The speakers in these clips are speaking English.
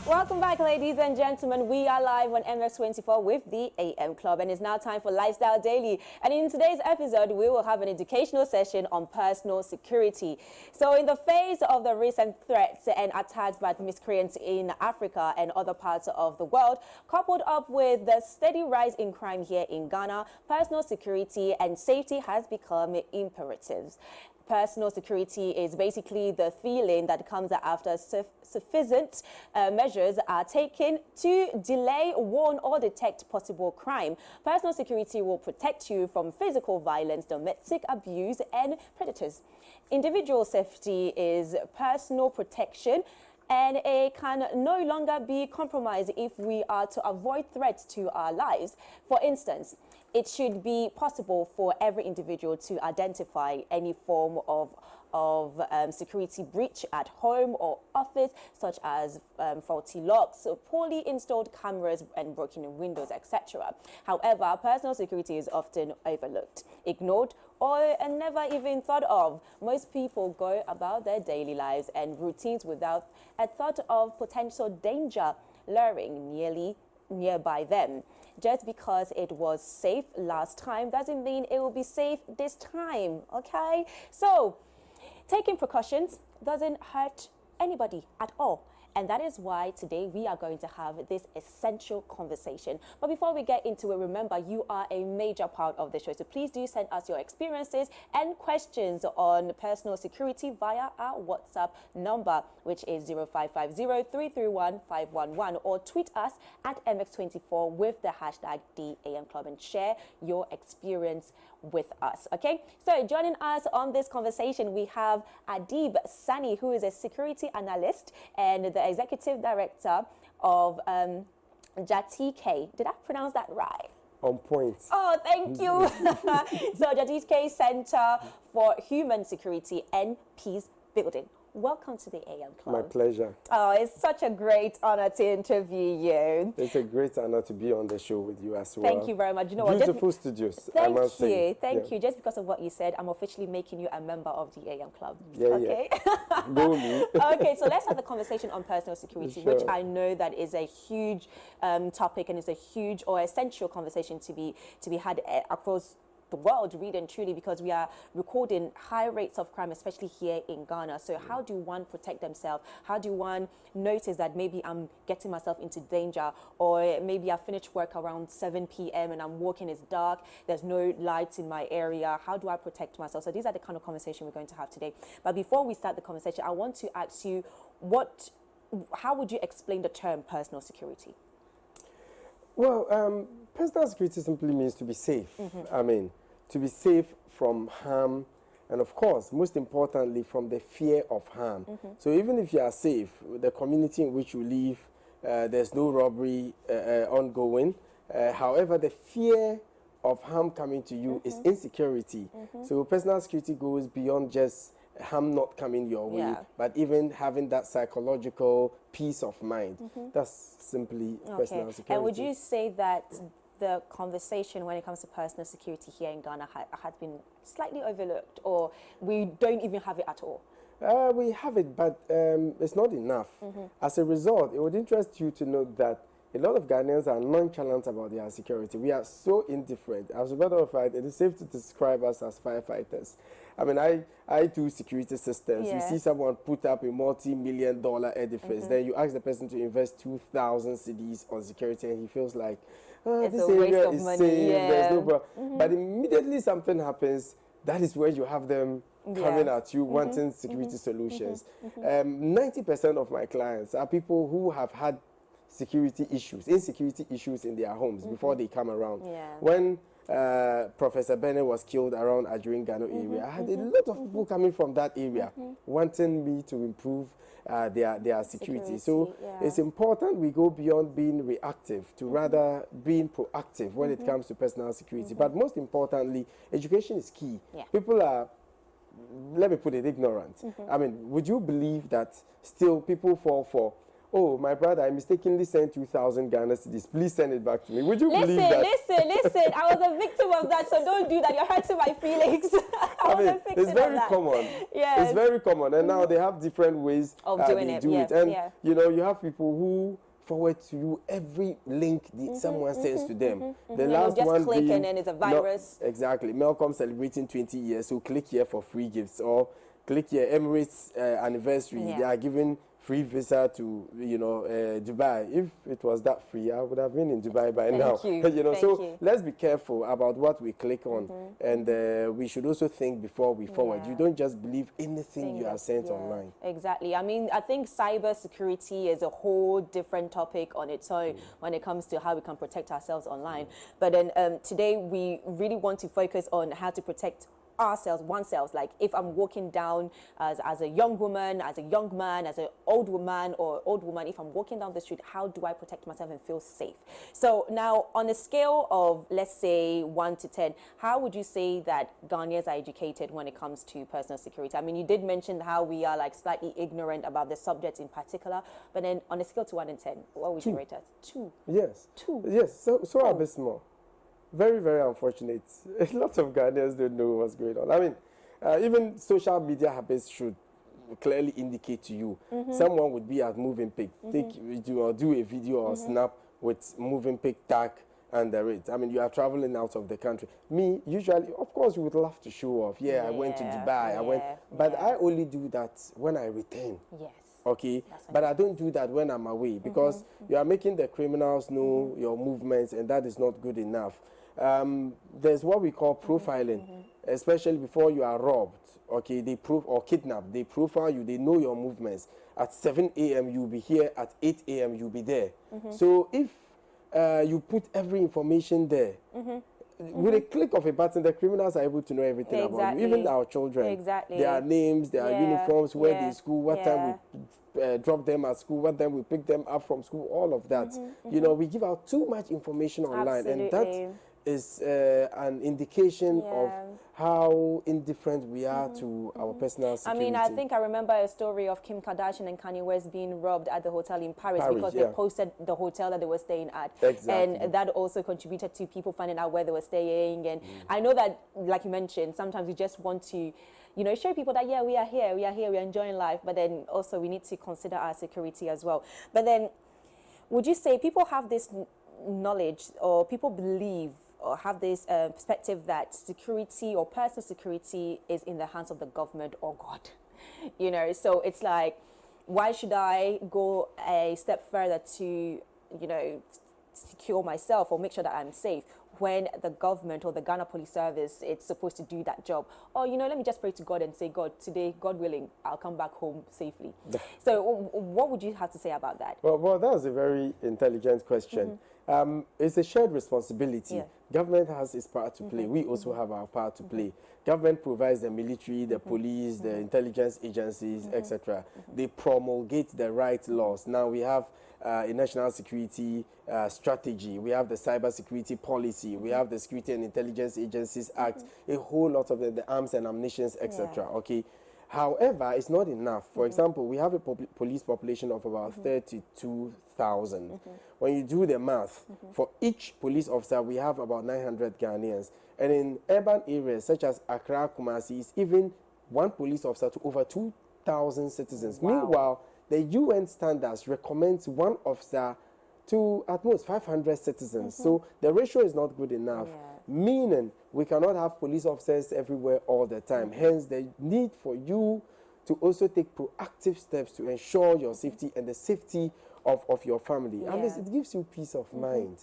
Welcome back, ladies and gentlemen. We are live on MS24 with the AM Club, and it's now time for Lifestyle Daily. And in today's episode, we will have an educational session on personal security. So in the face of the recent threats and attacks by miscreants in Africa and other parts of the world, coupled up with the steady rise in crime here in Ghana, personal security and safety has become imperatives. Personal security is basically the feeling that comes after sufficient measures are taken to delay, warn, or detect possible crime. Personal security will protect you from physical violence, domestic abuse, and predators. Individual safety is personal protection, and it can no longer be compromised if we are to avoid threats to our lives. For instance, it should be possible for every individual to identify any form of security breach at home or office, such as faulty locks, poorly installed cameras, and broken windows, etc. However, personal security is often overlooked, ignored, or never even thought of. Most people go about their daily lives and routines without a thought of potential danger lurking nearby them. Just because it was safe last time doesn't mean it will be safe this time, okay? So, taking precautions doesn't hurt anybody at all. And that is why today we are going to have this essential conversation. But before we get into it, remember, you are a major part of the show. So please do send us your experiences and questions on personal security via our WhatsApp number, which is 0550-331-511, or tweet us at MX24 with the hashtag DAM Club and share your experience with us. Okay, so joining us on this conversation, we have Adib Saani, who is a security analyst and the executive director of Jatike. Did I pronounce that right? On point. Oh, thank you. So Jatike Center for Human Security and Peace Building. Welcome to the AM Club. My pleasure. Oh, it's such a great honor to interview you. It's a great honor to be on the show with you as well. Thank you very much. You know, beautiful studios. Thank you. Thank you. Just because of what you said, I'm officially making you a member of the AM Club. Yeah, okay? Yeah. Go me. Okay, so let's have a conversation on personal security, Sure. which I know that is a huge topic and is a huge or essential conversation to be had across the world, really and truly, because we are recording high rates of crime, especially here in Ghana. So how do one protect themselves? How do one notice that maybe I'm getting myself into danger, or maybe I finished work around 7 p.m. and I'm walking, it's dark, there's no lights in my area. How do I protect myself? So these are the kind of conversation we're going to have today. But before we start the conversation, I want to ask you, how would you explain the term personal security? Well, personal security simply means to be safe. I mean, to be safe from harm, and of course, most importantly, from the fear of harm. So even if you are safe, the community in which you live, there's no robbery ongoing. However, the fear of harm coming to you is insecurity. So personal security goes beyond just harm not coming your way, but even having that psychological peace of mind. That's simply personal security. And would you say that the conversation when it comes to personal security here in Ghana has been slightly overlooked, or we don't even have it at all? We have it, but it's not enough. As a result, it would interest you to know that a lot of Ghanaians are nonchalant about their security. We are so indifferent. As a matter of fact, it is safe to describe us as firefighters. I mean, I do security systems. You see someone put up a multi-million-dollar edifice, then you ask the person to invest 2,000 cedis on security, and he feels like, this area is safe, there's no problem. But immediately something happens, that is where you have them coming at you, wanting security solutions. 90% of my clients are people who have had insecurity issues in their homes before they come around. When Professor Bennett was killed around Adjorin Gano area, I had a lot of people coming from that area wanting me to improve their security. So it's important we go beyond being reactive to rather being proactive when it comes to personal security. But most importantly, education is key. People are, let me put it, ignorant. I mean, would you believe that still people fall for oh, my brother, I mistakenly sent 2,000 Ghana cedis. Please send it back to me. Would you believe that? Listen. I was a victim of that, so don't do that. You're hurting my feelings. I mean, it's very common. Yes. It's very common. And now they have different ways of doing it. And, you know, you have people who forward to you every link someone sends to them. The last just one click being, and then it's a virus. Exactly. Malcolm celebrating 20 years, so click here for free gifts, or click here Emirates anniversary. They are giving free visa to, you know, Dubai. If it was that free, I would have been in Dubai by now. You know, so let's be careful about what we click on, and we should also think before we forward. You don't just believe anything you are sent online. Exactly. I mean, I think cyber security is a whole different topic on its own when it comes to how we can protect ourselves online. But then today we really want to focus on how to protect oneself. Like if I'm walking down as a young woman, as a young man, as an old woman or old woman, if I'm walking down the street, how do I protect myself and feel safe? So now on a scale of, let's say 1 to 10, how would you say that Ghanaians are educated when it comes to personal security? I mean, you did mention how we are like slightly ignorant about the subject in particular, but then on a scale to 1 and 10, what would you rate us? 2. Yes. 2. Yes. So abysmal. Very, very unfortunate. A lot of Ghanaians don't know what's going on. I mean, even social media habits should clearly indicate to you. Someone would be at moving pic, do a video or snap with moving pic tag under it. I mean, you are traveling out of the country. Me, usually, of course, you would love to show off. Yeah, I went to Dubai. But I only do that when I return. Yes. Okay, but I don't do that when I'm away, because you are making the criminals know your movements, and that is not good enough. There's what we call profiling, especially before you are robbed, okay, or kidnapped. They profile you, they know your movements. At 7 a.m. you'll be here, at 8 a.m. you'll be there. So if you put every information there, with a click of a button, the criminals are able to know everything about you, even our children. Their names, their uniforms, where they school, what time we drop them at school, what time we pick them up from school, all of that. You know, we give out too much information online, and that is an indication of how indifferent we are to our personal security. I mean, I think I remember a story of Kim Kardashian and Kanye West being robbed at the hotel in Paris because they posted the hotel that they were staying at. And that also contributed to people finding out where they were staying. And I know that, like you mentioned, sometimes we just want to, you know, show people that, yeah, we are here, we're enjoying life. But then also we need to consider our security as well. But then would you say people have this knowledge, or people believe or have this perspective that security or personal security is in the hands of the government or God? You know, so it's like, why should I go a step further to, you know, secure myself or make sure that I'm safe, when the government or the Ghana Police Service, it's supposed to do that job? Or, you know, let me just pray to God and say, God, today, God willing, I'll come back home safely. So what would you have to say about that? Well, that was a very intelligent question. It's a shared responsibility. Government has its part to play. We also have our part to play. Government provides the military, the police, the intelligence agencies, etc. They promulgate the right laws. Now we have a national security strategy. We have the cyber security policy. We have the Security and Intelligence Agencies Act. A whole lot of the arms and ammunition, etc. Okay. However, it's not enough. For example, we have a police population of about 32,000. When you do the math, for each police officer, we have about 900 Ghanaians. And in urban areas such as Accra, Kumasi, it's even one police officer to over 2,000 citizens. Meanwhile, the UN standards recommends one officer to at most 500 citizens. So the ratio is not good enough, meaning we cannot have police officers everywhere all the time. Hence, the need for you to also take proactive steps to ensure your safety and the safety of your family. And it gives you peace of mind.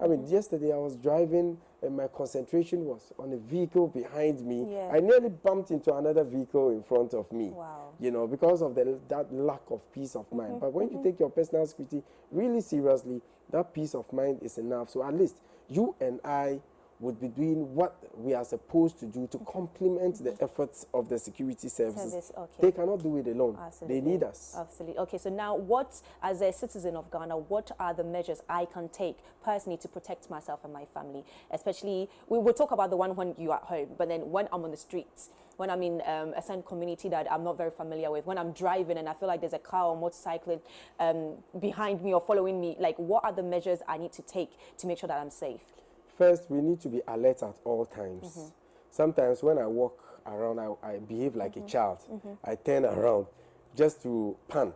I mean, yesterday I was driving and my concentration was on a vehicle behind me. I nearly bumped into another vehicle in front of me. You know, because of that lack of peace of mind. But when you take your personal security really seriously, that peace of mind is enough. So at least you and I would be doing what we are supposed to do to complement the efforts of the security services. They cannot do it alone. They need us. Absolutely. Okay, so now what, as a citizen of Ghana, what are the measures I can take personally to protect myself and my family? Especially, we will talk about the one when you're at home, but then when I'm on the streets, when I'm in a certain community that I'm not very familiar with, when I'm driving and I feel like there's a car or motorcycle behind me or following me, like what are the measures I need to take to make sure that I'm safe? First, we need to be alert at all times. Sometimes when I walk around, I behave like a child. I turn around just to pan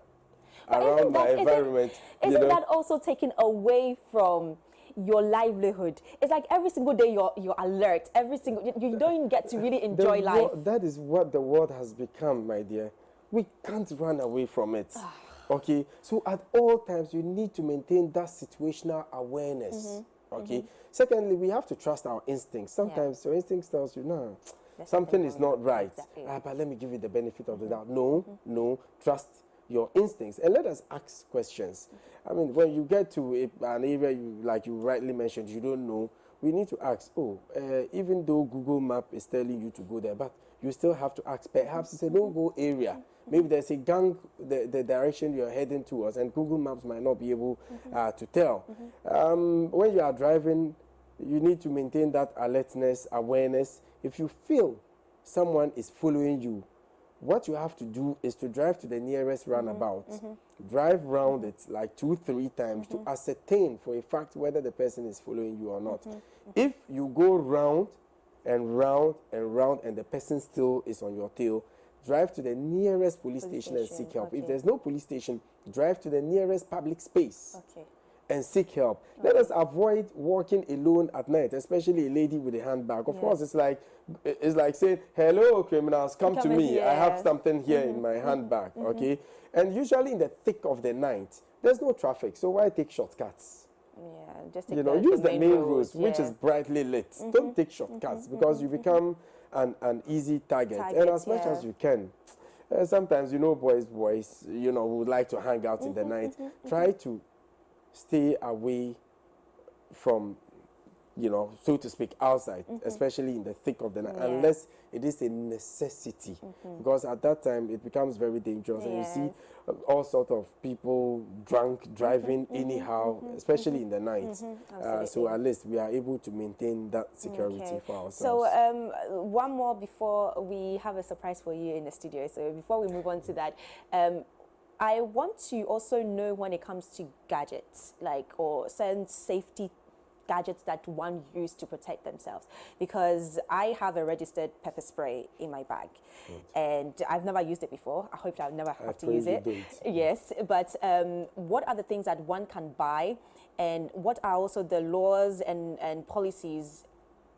around my environment. Isn't that also taken away from your livelihood? It's like every single day you're alert. Every single you don't even get to really enjoy life. That is what the world has become, my dear. We can't run away from it. Okay, so at all times you need to maintain that situational awareness. Okay. Secondly, we have to trust our instincts. Sometimes your instincts tells you, no, something is not right. Exactly. But let me give you the benefit of the doubt. No, trust your instincts and let us ask questions. I mean, when you get to an area like you rightly mentioned, you don't know, we need to ask, even though Google Map is telling you to go there, but you still have to ask. Perhaps it's a no-go area. Maybe there's a gang, the direction you're heading towards, and Google Maps might not be able to tell. When you are driving, you need to maintain that alertness, awareness. If you feel someone is following you, what you have to do is to drive to the nearest roundabout, drive round it like 2-3 times to ascertain for a fact whether the person is following you or not. If you go round and round and round and the person still is on your tail, drive to the nearest police station and seek help. If there's no police station, drive to the nearest public space and seek help. Let us avoid walking alone at night, especially a lady with a handbag. Of course, it's like saying, hello, criminals, come to me. I have something here in my handbag, okay? And usually in the thick of the night, there's no traffic, so why take shortcuts? Yeah, just take use the main roads, yeah. which is brightly lit. Don't take shortcuts because you become an easy target. And as much as you can, sometimes, boys, would like to hang out in the night. Try to stay away from, so to speak, outside, especially in the thick of the night, unless it is a necessity. Because at that time, it becomes very dangerous. And you see all sorts of people drunk, driving anyhow, especially in the night. So at least we are able to maintain that security for ourselves. So one more before we have a surprise for you in the studio. So before we move on to that, I want to also know when it comes to gadgets, or certain safety gadgets that one used to protect themselves, because I have a registered pepper spray in my bag and I've never used it before. I hope I'll never have to use it. Yes, but what are the things that one can buy, and what are also the laws and policies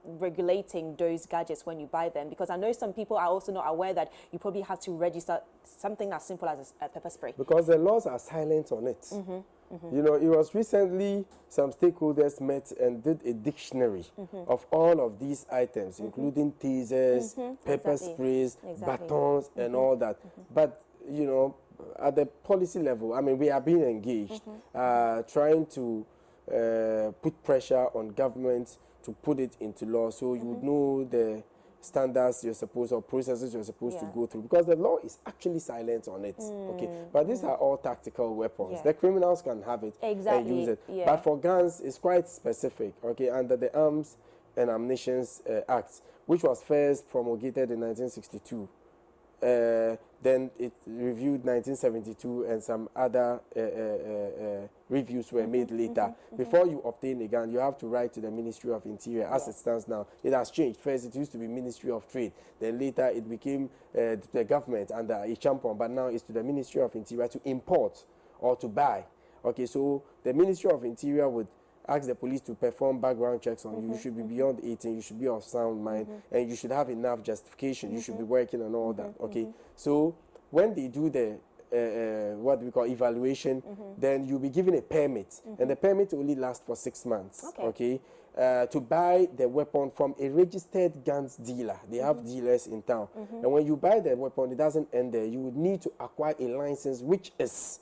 regulating those gadgets when you buy them? Because I know some people are also not aware that you probably have to register something as simple as a pepper spray. Because the laws are silent on it. It was recently some stakeholders met and did a dictionary of all of these items, including tasers, pepper sprays, batons, and all that. But, at the policy level, I mean, we are being engaged, trying to put pressure on government to put it into law, so you would know the standards you're supposed, or processes you're supposed to go through, because the law is actually silent on it. Okay, but these are all tactical weapons. The criminals can have it and use it. But for guns, it's quite specific. Okay, under the Arms and Ammunition Act, which was first promulgated in 1962. Then it reviewed 1972, and some other reviews were made later. Before you obtain a gun, you have to write to the Ministry of Interior. As it stands now, it has changed. First, it used to be Ministry of Trade. Then later, it became the government under a champion, but now it's to the Ministry of Interior to import or to buy. Okay, so the Ministry of Interior would ask the police to perform background checks on you. You should be beyond 18, you should be of sound mind, and you should have enough justification. You should be working and all that. Okay, so when they do the what we call evaluation, then you'll be given a permit, and the permit only lasts for 6 months. Okay, to buy the weapon from a registered guns dealer. They have dealers in town, and when you buy the weapon, it doesn't end there. You would need to acquire a license, which is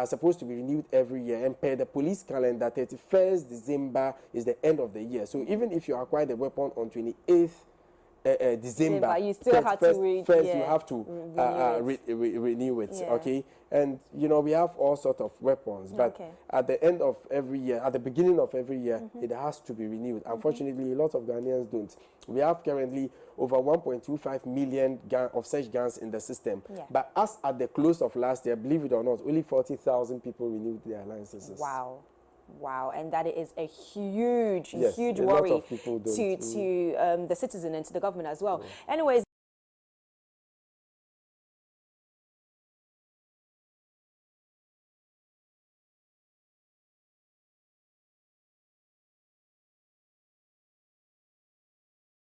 supposed to be renewed every year, and per the police calendar, 31st December is the end of the year. So even if you acquire the weapon on 28th December. You still have to first you have to renew it. Yeah. Okay, and you know we have all sorts of weapons, but at the end of every year, at the beginning of every year, it has to be renewed. Unfortunately, a lot of Ghanaians don't. We have currently over 1.25 million of such guns in the system, but as at the close of last year, believe it or not, only 40,000 people renewed their licenses. Wow. Wow, and that is a huge, yes, huge a worry lot of people don't. to the citizen and to the government as well. Anyways.